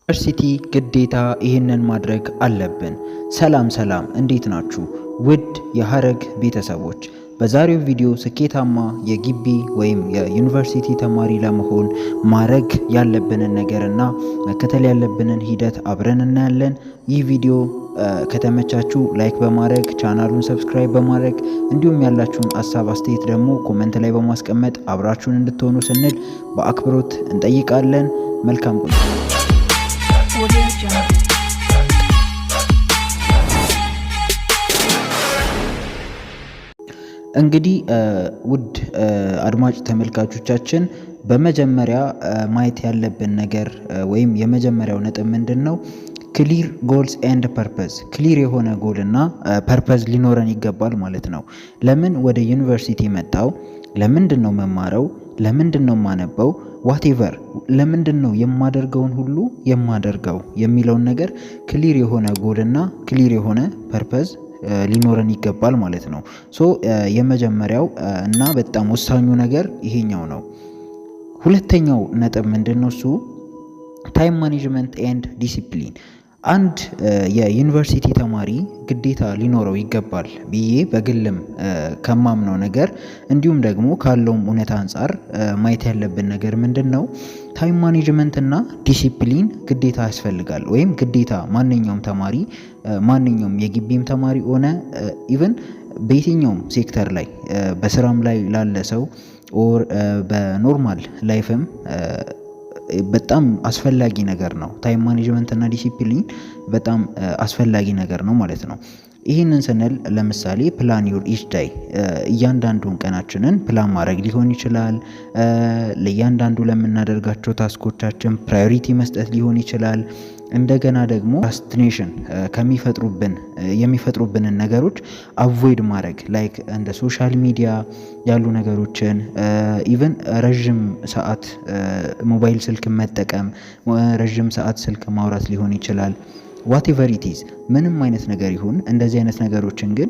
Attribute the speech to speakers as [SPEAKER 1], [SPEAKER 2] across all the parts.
[SPEAKER 1] ዩኒቨርሲቲ ግዴታ ይህንን ማድረግ አለብን። ሰላም እንዴት ናችሁ? ውድ የሀረግ ቤተሰቦች፣ በዛሬው ቪዲዮ ስኬታማ የግቢ ወይም የዩኒቨርሲቲ ተማሪ ለመሆን ማድረግ ያለብንን ነገርና መከተል ያለብንን ሂደት አብረን እናያለን። ይህ ቪዲዮ ከተመቻችሁ ላይክ በማድረግ ቻናሉን ሰብስክራይብ በማድረግ እንዲሁም ያላችሁን ሀሳብ አስተያየት ደግሞ ኮሜንት ላይ በማስቀመጥ አብራችሁን እንድትሆኑ ስንል በአክብሮት እንጠይቃለን። መልካም ቆይታ። እንግዲህ ውድ አድማጭ ተመልካቾቻችን በመጀመሪያ ማየት ያለብን ነገር ወይም የመጀመሪያው ነጥብ ምንድነው? ክሊር ጎልስ ኤንድ ፐርፐዝ። ክሊር የሆነ ጎል እና ፐርፐዝ ሊኖረን ይገባል ማለት ነው። ለምን ወደ ዩኒቨርሲቲ መጣው? ለምንድን ነው መማረው? ለምንድን ነው ማነበው? ዋቴቨር ለምንድን ነው የማደርገውን ሁሉ የማደርገው የሚለውን ነገር ክሊር የሆነ ጎል እና ክሊር የሆነ ፐርፐዝ ሊኖረን ይገባል ማለት ነው። የመጀመሪያው እና በጣም ወሳኙ ነገር ይሄኛው ነው። ሁለተኛው ነጥብ ምንድነው? እሱ ታይም ማኔጅመንት ኤንድ ዲሲፕሊን። አንድ የዩኒቨርሲቲ ተማሪ ግዴታ ሊኖረው ይገባል ብዬ በግልም ከማምነው ነገር እንዲሁም ደግሞ ካለውም እውነታ አንጻር ማየት ያለብን ነገር ምንድነው? ታይም ማኔጅመንት እና ዲሲፕሊን ግዴታ ያስፈልጋል። ወይም ግዴታ ማንኛውም ተማሪ ማንኛውም የግቢም ተማሪ ሆነ ኢቭን በየትኛውም ሴክተር ላይ በስራም ላይ ላለ ሰው ኦር በኖርማል ላይፍም በጣም አስፈላጊ ነገር ነው። ታይም ማኔጅመንት እና ዲሲፕሊን በጣም አስፈላጊ ነገር ነው ማለት ነው። ይህንን ስንል ለምሳሌ ፕላን ዩር ኢች ዳይ፣ እያንዳንዱን ቀናችንን ፕላን ማድረግ ሊሆን ይችላል። ለእያንዳንዱ ለምናደርጋቸው ታስኮቻችን ፕራዮሪቲ መስጠት ሊሆን ይችላል። እንደገና ደግሞ ፕሮክራስቲኔሽን የሚፈጥሩብንን ነገሮች አቮይድ ማድረግ ላይክ እንደ ሶሻል ሚዲያ ያሉ ነገሮችን ኢቨን ረዥም ሰዓት ሞባይል ስልክ መጠቀም፣ ረዥም ሰዓት ስልክ ማውራት ሊሆን ይችላል። ዋቴቨር ኢት ኢዝ ምንም አይነት ነገር ይሁን እንደዚህ አይነት ነገሮችን ግን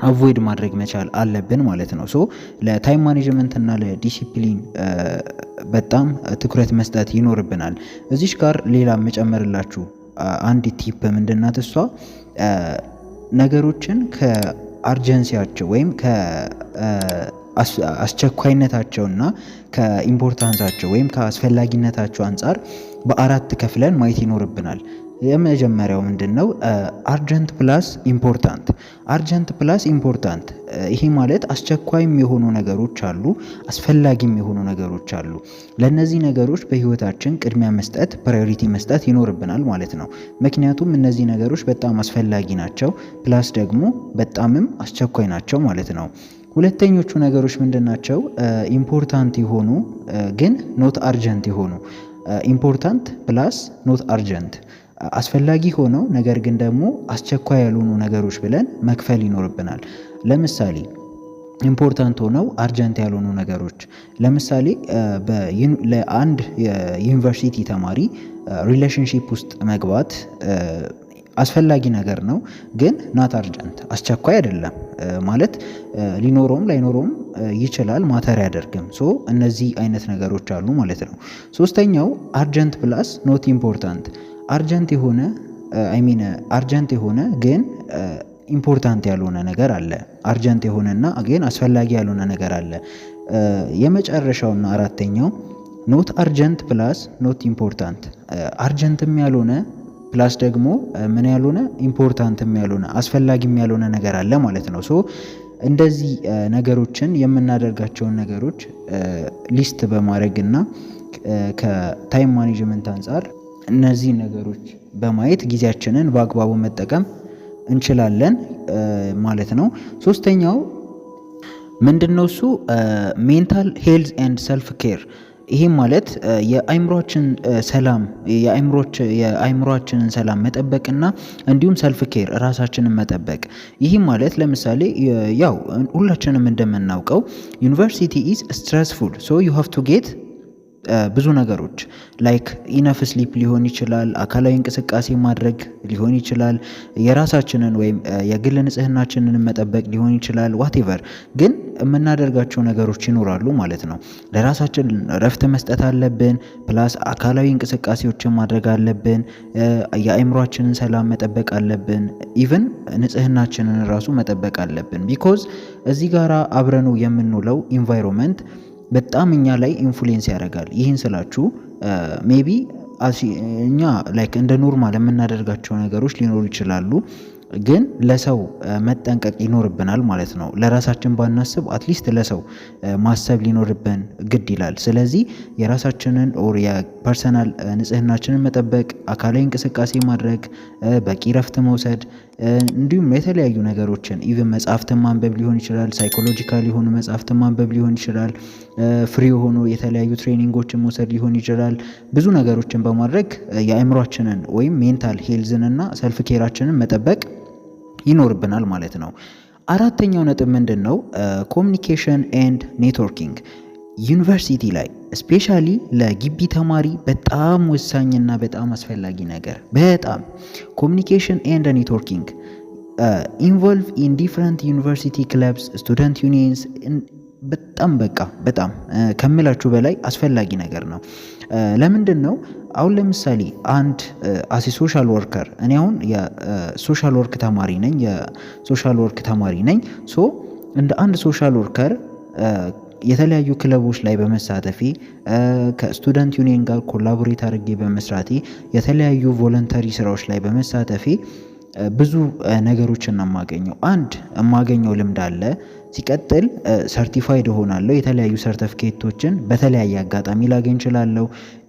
[SPEAKER 1] አቮይድ ማድረግ መቻል አለብን ማለት ነው። ለታይም ማኔጅመንት እና ለዲሲፕሊን በጣም ትኩረት መስጠት ይኖርብናል። እዚሽ ጋር ሌላ መጨመርላችሁ አንድ ቲፕ ምንድናት? እሷ ነገሮችን ከአርጀንሲያቸው ወይም አስቸኳይነታቸውና ከኢምፖርታንሳቸው ወይም ከአስፈላጊነታቸው አንጻር በአራት ከፍለን ማየት ይኖርብናል። የመጀመሪያው ምንድነው? አርጀንት ፕላስ ኢምፖርታንት። አርጀንት ፕላስ ኢምፖርታንት፣ ይሄ ማለት አስቸኳይም የሆኑ ነገሮች አሉ፣ አስፈላጊም የሆኑ ነገሮች አሉ። ለነዚህ ነገሮች በህይወታችን ቅድሚያ መስጠት፣ ፕራዮሪቲ መስጠት ይኖርብናል ማለት ነው። ምክንያቱም እነዚህ ነገሮች በጣም አስፈላጊ ናቸው፣ ፕላስ ደግሞ በጣምም አስቸኳይ ናቸው ማለት ነው። ሁለተኞቹ ነገሮች ምንድናቸው? ኢምፖርታንት የሆኑ ግን ኖት አርጀንት የሆኑ። ኢምፖርታንት ፕላስ ኖት አርጀንት፣ አስፈላጊ ሆነው ነገር ግን ደግሞ አስቸኳይ ያልሆኑ ነገሮች ብለን መክፈል ይኖርብናል። ለምሳሌ ኢምፖርታንት ሆነው አርጀንት ያልሆኑ ነገሮች፣ ለምሳሌ ለአንድ የዩኒቨርሲቲ ተማሪ ሪሌሽንሺፕ ውስጥ መግባት አስፈላጊ ነገር ነው፣ ግን ናት አርጀንት፣ አስቸኳይ አይደለም ማለት ሊኖረውም ላይኖረውም ይችላል፣ ማተር አያደርግም። እነዚህ አይነት ነገሮች አሉ ማለት ነው። ሶስተኛው አርጀንት ፕላስ ኖት ኢምፖርታንት። አርጀንት የሆነ ግን ኢምፖርታንት ያልሆነ ነገር አለ። አርጀንት የሆነና ግን አስፈላጊ ያልሆነ ነገር አለ። የመጨረሻውና አራተኛው ኖት አርጀንት ፕላስ ኖት ኢምፖርታንት። አርጀንትም ያልሆነ ፕላስ ደግሞ ምን ያልሆነ ኢምፖርታንትም ያልሆነ አስፈላጊም ያልሆነ ነገር አለ ማለት ነው። እንደዚህ ነገሮችን የምናደርጋቸውን ነገሮች ሊስት በማድረግ እና ከታይም ማኔጅመንት አንጻር እነዚህ ነገሮች በማየት ጊዜያችንን በአግባቡ መጠቀም እንችላለን ማለት ነው። ሶስተኛው ምንድነው? እሱ ሜንታል ሄልዝ ኤንድ ሰልፍ ኬር። ይህም ማለት የአእምሮአችን ሰላም የአእምሮአችንን ሰላም መጠበቅና እንዲሁም ሰልፍ ኬር ራሳችንን መጠበቅ። ይህም ማለት ለምሳሌ ያው ሁላችንም እንደምናውቀው ዩኒቨርሲቲ ኢዝ ስትረስፉል ሶ ዩ ሃቭ ቱ ጌት ብዙ ነገሮች ላይክ ኢነፍ ስሊፕ ሊሆን ይችላል፣ አካላዊ እንቅስቃሴ ማድረግ ሊሆን ይችላል፣ የራሳችንን ወይም የግል ንጽህናችንን መጠበቅ ሊሆን ይችላል። ዋቴቨር ግን የምናደርጋቸው ነገሮች ይኖራሉ ማለት ነው። ለራሳችን እረፍት መስጠት አለብን። ፕላስ አካላዊ እንቅስቃሴዎችን ማድረግ አለብን። የአእምሯችንን ሰላም መጠበቅ አለብን። ኢቭን ንጽህናችንን ራሱ መጠበቅ አለብን። ቢኮዝ እዚህ ጋራ አብረኑ የምንውለው ኢንቫይሮንመንት በጣም እኛ ላይ ኢንፍሉዌንስ ያደርጋል። ይህን ስላችሁ ሜቢ እኛ ላይክ እንደ ኖርማል የምናደርጋቸው ነገሮች ሊኖሩ ይችላሉ፣ ግን ለሰው መጠንቀቅ ይኖርብናል ማለት ነው። ለራሳችን ባናስብ አትሊስት ለሰው ማሰብ ሊኖርብን ግድ ይላል። ስለዚህ የራሳችንን ኦር የፐርሰናል ንጽህናችንን መጠበቅ፣ አካላዊ እንቅስቃሴ ማድረግ፣ በቂ ረፍት መውሰድ እንዲሁም የተለያዩ ነገሮችን ኢቭን መጽሐፍትን ማንበብ ሊሆን ይችላል፣ ሳይኮሎጂካል የሆኑ መጽሐፍትን ማንበብ ሊሆን ይችላል፣ ፍሪ የሆኑ የተለያዩ ትሬኒንጎችን መውሰድ ሊሆን ይችላል። ብዙ ነገሮችን በማድረግ የአእምሯችንን ወይም ሜንታል ሄልዝን እና ሰልፍ ኬራችንን መጠበቅ ይኖርብናል ማለት ነው። አራተኛው ነጥብ ምንድን ነው? ኮሚኒኬሽን ኤንድ ኔትወርኪንግ ዩኒቨርሲቲ ላይ ስፔሻሊ ለግቢ ተማሪ በጣም ወሳኝና በጣም አስፈላጊ ነገር በጣም ኮሚኒኬሽን ኤንድ ኔትወርኪንግ ኢንቮልቭ ኢን ዲፍረንት ዩኒቨርሲቲ ክለብስ ስቱደንት ዩኒየንስ በጣም ከምላችሁ በላይ አስፈላጊ ነገር ነው። ለምንድን ነው? አሁን ለምሳሌ አንድ አሴ ሶሻል ወርከር እኔ አሁን የሶሻል ወርክ ተማሪ ነኝ። ሶ እንደ አንድ ሶሻል ወርከር የተለያዩ ክለቦች ላይ በመሳተፌ ከስቱደንት ዩኒየን ጋር ኮላቦሬት አድርጌ በመስራቴ የተለያዩ ቮለንተሪ ስራዎች ላይ በመሳተፌ ብዙ ነገሮችን ነው የማገኘው። አንድ የማገኘው ልምድ አለ። ሲቀጥል ሰርቲፋይድ እሆናለሁ። የተለያዩ ሰርቲፊኬቶችን በተለያየ አጋጣሚ ላገኝ እችላለሁ።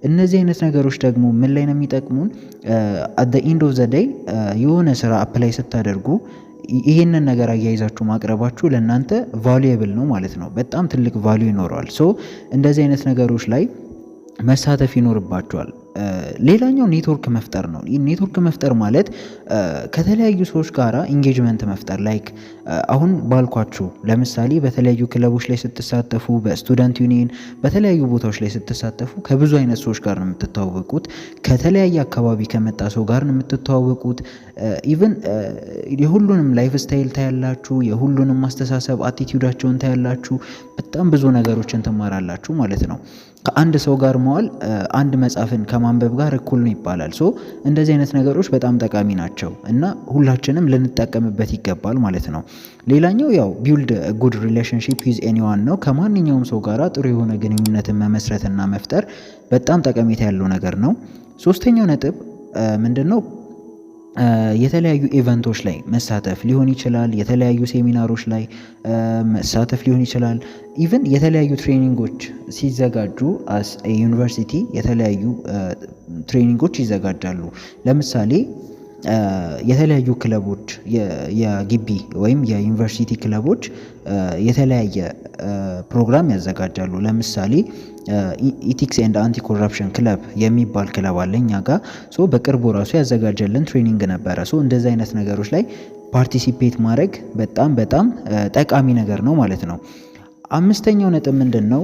[SPEAKER 1] እነዚህ አይነት ነገሮች ደግሞ ምን ላይ ነው የሚጠቅሙን? አት ዘ ኤንድ ኦፍ ዘ ዴይ የሆነ ስራ አፕላይ ስታደርጉ ይህንን ነገር አያይዛችሁ ማቅረባችሁ ለእናንተ ቫሉየብል ነው ማለት ነው። በጣም ትልቅ ቫሉ ይኖረዋል። ሶ እንደዚህ አይነት ነገሮች ላይ መሳተፍ ይኖርባቸዋል። ሌላኛው ኔትወርክ መፍጠር ነው። ኔትወርክ መፍጠር ማለት ከተለያዩ ሰዎች ጋር ኢንጌጅመንት መፍጠር ላይክ አሁን ባልኳችሁ ለምሳሌ በተለያዩ ክለቦች ላይ ስትሳተፉ፣ በስቱደንት ዩኒየን በተለያዩ ቦታዎች ላይ ስትሳተፉ ከብዙ አይነት ሰዎች ጋር ነው የምትተዋወቁት። ከተለያየ አካባቢ ከመጣ ሰው ጋር ነው የምትተዋወቁት። ኢቭን የሁሉንም ላይፍ ስታይል ታያላችሁ፣ የሁሉንም ማስተሳሰብ አቲቲዩዳቸውን ታያላችሁ። በጣም ብዙ ነገሮችን ትማራላችሁ ማለት ነው። ከአንድ ሰው ጋር መዋል አንድ መጽሐፍን ከማንበብ ጋር እኩል ነው ይባላል። ሶ እንደዚህ አይነት ነገሮች በጣም ጠቃሚ ናቸው እና ሁላችንም ልንጠቀምበት ይገባል ማለት ነው። ሌላኛው ያው ቢውልድ ጉድ ሪሌሽንሺፕ ዊዝ ኤኒዋን ነው። ከማንኛውም ሰው ጋር ጥሩ የሆነ ግንኙነትን መመስረትና መፍጠር በጣም ጠቀሜታ ያለው ነገር ነው። ሶስተኛው ነጥብ ምንድን ነው? የተለያዩ ኢቨንቶች ላይ መሳተፍ ሊሆን ይችላል። የተለያዩ ሴሚናሮች ላይ መሳተፍ ሊሆን ይችላል። ኢቭን የተለያዩ ትሬኒንጎች ሲዘጋጁ አስ ዩኒቨርሲቲ የተለያዩ ትሬኒንጎች ይዘጋጃሉ። ለምሳሌ የተለያዩ ክለቦች የግቢ ወይም የዩኒቨርሲቲ ክለቦች የተለያየ ፕሮግራም ያዘጋጃሉ። ለምሳሌ ኢቲክስ ኤንድ አንቲ ኮራፕሽን ክለብ የሚባል ክለብ አለ እኛ ጋር። ሶ በቅርቡ ራሱ ያዘጋጀልን ትሬኒንግ ነበረ። ሶ እንደዚህ አይነት ነገሮች ላይ ፓርቲሲፔት ማድረግ በጣም ጠቃሚ ነገር ነው ማለት ነው። አምስተኛው ነጥብ ምንድን ነው?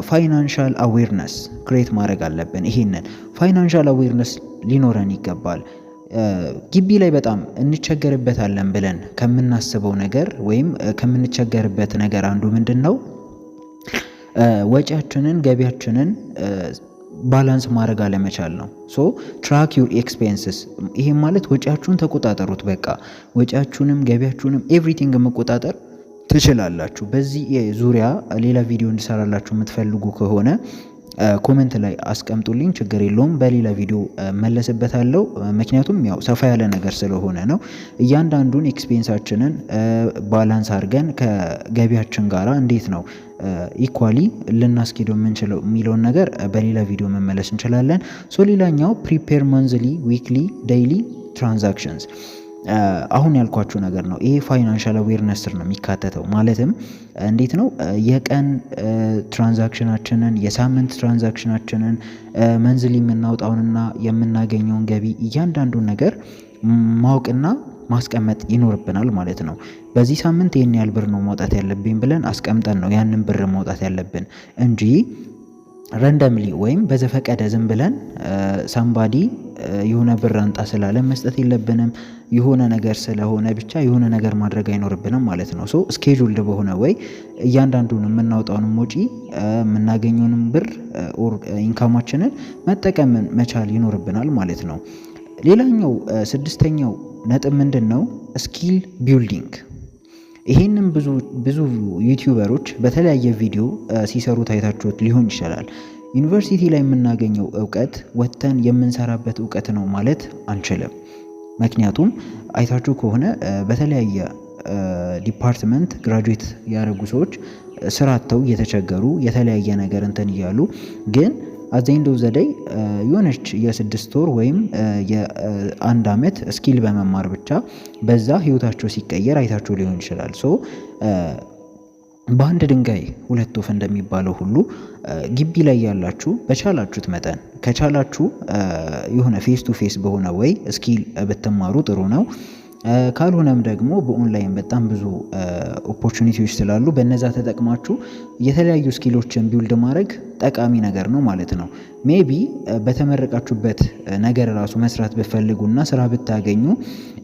[SPEAKER 1] ፋይናንሻል አዌርነስ ክሬት ማድረግ አለብን። ይሄንን ፋይናንሻል አዌርነስ ሊኖረን ይገባል። ግቢ ላይ በጣም እንቸገርበታለን ብለን ከምናስበው ነገር ወይም ከምንቸገርበት ነገር አንዱ ምንድን ነው? ወጪያችንን ገቢያችንን ባላንስ ማድረግ አለመቻል ነው። ሶ ትራክ ዩር ኤክስፔንስስ። ይሄም ማለት ወጪያችሁን ተቆጣጠሩት። በቃ ወጪያችሁንም ገቢያችሁንም ኤቭሪቲንግ መቆጣጠር ትችላላችሁ። በዚህ ዙሪያ ሌላ ቪዲዮ እንዲሰራላችሁ የምትፈልጉ ከሆነ ኮሜንት ላይ አስቀምጡልኝ፣ ችግር የለውም። በሌላ ቪዲዮ መለስበታለሁ። ምክንያቱም ያው ሰፋ ያለ ነገር ስለሆነ ነው። እያንዳንዱን ኤክስፔንሳችንን ባላንስ አድርገን ከገቢያችን ጋራ እንዴት ነው ኢኳሊ ልናስኬደው የምንችለው የሚለውን ነገር በሌላ ቪዲዮ መመለስ እንችላለን። ሶ ሌላኛው ፕሪፔር መንዝሊ፣ ዊክሊ፣ ዴይሊ ትራንዛክሽንስ አሁን ያልኳችሁ ነገር ነው። ይሄ ፋይናንሻል አዌርነስ ስር ነው የሚካተተው። ማለትም እንዴት ነው የቀን ትራንዛክሽናችንን፣ የሳምንት ትራንዛክሽናችንን፣ መንዝሊ የምናወጣውንና የምናገኘውን ገቢ እያንዳንዱን ነገር ማወቅና ማስቀመጥ ይኖርብናል ማለት ነው። በዚህ ሳምንት ይህን ያህል ብር ነው ማውጣት ያለብኝ ብለን አስቀምጠን ነው ያንን ብር ማውጣት ያለብን እንጂ ረንደምሊ ወይም በዘፈቀደ ዝም ብለን ሳምባዲ የሆነ ብር አንጣ ስላለን መስጠት የለብንም። የሆነ ነገር ስለሆነ ብቻ የሆነ ነገር ማድረግ አይኖርብንም ማለት ነው። ሶ ስኬጁልድ በሆነ ወይ እያንዳንዱን የምናወጣውንም ወጪ የምናገኘውንም ብር ኦር ኢንካማችንን መጠቀም መቻል ይኖርብናል ማለት ነው። ሌላኛው ስድስተኛው ነጥብ ምንድን ነው? ስኪል ቢልዲንግ። ይሄንም ብዙ ዩቲዩበሮች በተለያየ ቪዲዮ ሲሰሩ ታይታችሁት ሊሆን ይችላል። ዩኒቨርሲቲ ላይ የምናገኘው እውቀት ወጥተን የምንሰራበት እውቀት ነው ማለት አንችልም። ምክንያቱም አይታችሁ ከሆነ በተለያየ ዲፓርትመንት ግራጁዌት ያደረጉ ሰዎች ስራ አጥተው እየተቸገሩ የተለያየ ነገር እንትን እያሉ ግን አዘይንዶ ዘደይ የሆነች የ6 ወር ወይም የ1 ዓመት ስኪል በመማር ብቻ በዛ ህይወታቸው ሲቀየር አይታችሁ ሊሆን ይችላል። ሶ በአንድ ድንጋይ ሁለት ወፍ እንደሚባለው ሁሉ ግቢ ላይ ያላችሁ በቻላችሁት መጠን ከቻላችሁ የሆነ ፌስ ቱ ፌስ በሆነ ወይ ስኪል ብትማሩ ጥሩ ነው። ካልሆነም ደግሞ በኦንላይን በጣም ብዙ ኦፖርቹኒቲዎች ስላሉ በነዛ ተጠቅማችሁ የተለያዩ ስኪሎችን ቢውልድ ማድረግ ጠቃሚ ነገር ነው ማለት ነው። ሜቢ በተመረቃችሁበት ነገር ራሱ መስራት ብትፈልጉና ስራ ብታገኙ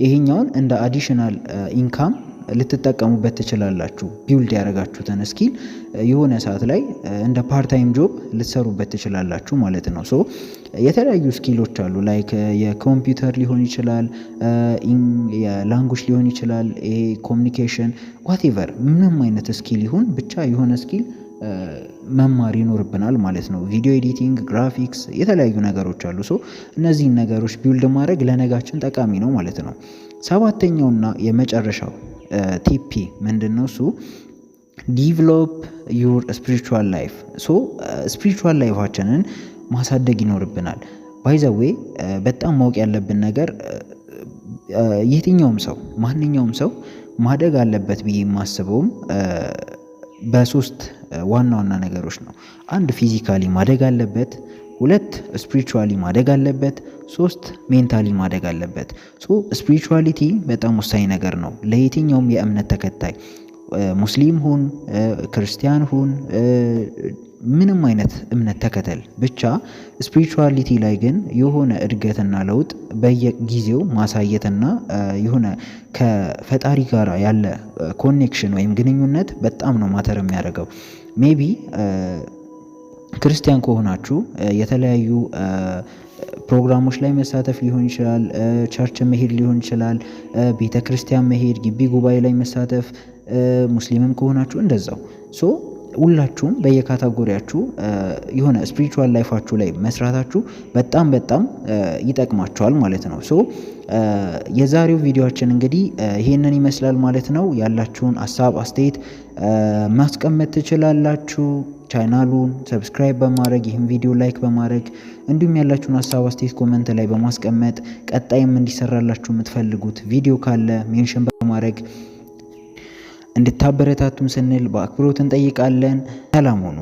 [SPEAKER 1] ይሄኛውን እንደ አዲሽናል ኢንካም ልትጠቀሙበት ትችላላችሁ። ቢውልድ ያደረጋችሁትን ስኪል የሆነ ሰዓት ላይ እንደ ፓርታይም ጆብ ልትሰሩበት ትችላላችሁ ማለት ነው። ሶ የተለያዩ ስኪሎች አሉ ላይክ የኮምፒውተር ሊሆን ይችላል፣ የላንጉጅ ሊሆን ይችላል፣ ይሄ ኮሚኒኬሽን ዋቴቨር ምንም አይነት ስኪል ይሁን ብቻ የሆነ ስኪል መማር ይኖርብናል ማለት ነው። ቪዲዮ ኤዲቲንግ፣ ግራፊክስ የተለያዩ ነገሮች አሉ። ሶ እነዚህን ነገሮች ቢውልድ ማድረግ ለነጋችን ጠቃሚ ነው ማለት ነው። ሰባተኛውና የመጨረሻው ቲፒ ምንድነው? እሱ ዲቨሎፕ ዩር ስፒሪቹዋል ላይፍ። ሶ ስፒሪቹዋል ላይፋችንን ማሳደግ ይኖርብናል። ባይ ዘ ዌይ በጣም ማወቅ ያለብን ነገር የትኛውም ሰው ማንኛውም ሰው ማደግ አለበት ብዬ የማስበውም በሶስት ዋና ዋና ነገሮች ነው። አንድ ፊዚካሊ ማደግ አለበት፣ ሁለት ስፒሪቹዋሊ ማደግ አለበት፣ ሶስት ሜንታሊ ማደግ አለበት። ሶ ስፒሪቹዋሊቲ በጣም ወሳኝ ነገር ነው ለየትኛውም የእምነት ተከታይ ሙስሊም ሁን ክርስቲያን ሁን ምንም አይነት እምነት ተከተል ብቻ ስፒሪቹዋሊቲ ላይ ግን የሆነ እድገትና ለውጥ በየጊዜው ማሳየትና የሆነ ከፈጣሪ ጋር ያለ ኮኔክሽን ወይም ግንኙነት በጣም ነው ማተር የሚያደርገው። ሜቢ ክርስቲያን ከሆናችሁ የተለያዩ ፕሮግራሞች ላይ መሳተፍ ሊሆን ይችላል፣ ቸርች መሄድ ሊሆን ይችላል፣ ቤተ ክርስቲያን መሄድ፣ ግቢ ጉባኤ ላይ መሳተፍ። ሙስሊምም ከሆናችሁ እንደዛው። ሶ ሁላችሁም በየካታጎሪያችሁ የሆነ ስፒሪቹዋል ላይፋችሁ ላይ መስራታችሁ በጣም ይጠቅማችኋል ማለት ነው። ሶ የዛሬው ቪዲዮአችን እንግዲህ ይሄንን ይመስላል ማለት ነው። ያላችሁን ሀሳብ አስተያየት ማስቀመጥ ትችላላችሁ። ቻናሉን ሰብስክራይብ በማድረግ ይህን ቪዲዮ ላይክ በማድረግ እንዲሁም ያላችሁን ሀሳብ አስተያየት ኮመንት ላይ በማስቀመጥ ቀጣይም እንዲሰራላችሁ የምትፈልጉት ቪዲዮ ካለ ሜንሽን በማድረግ እንድታበረታቱን ስንል በአክብሮት እንጠይቃለን። ሰላም ሁኑ።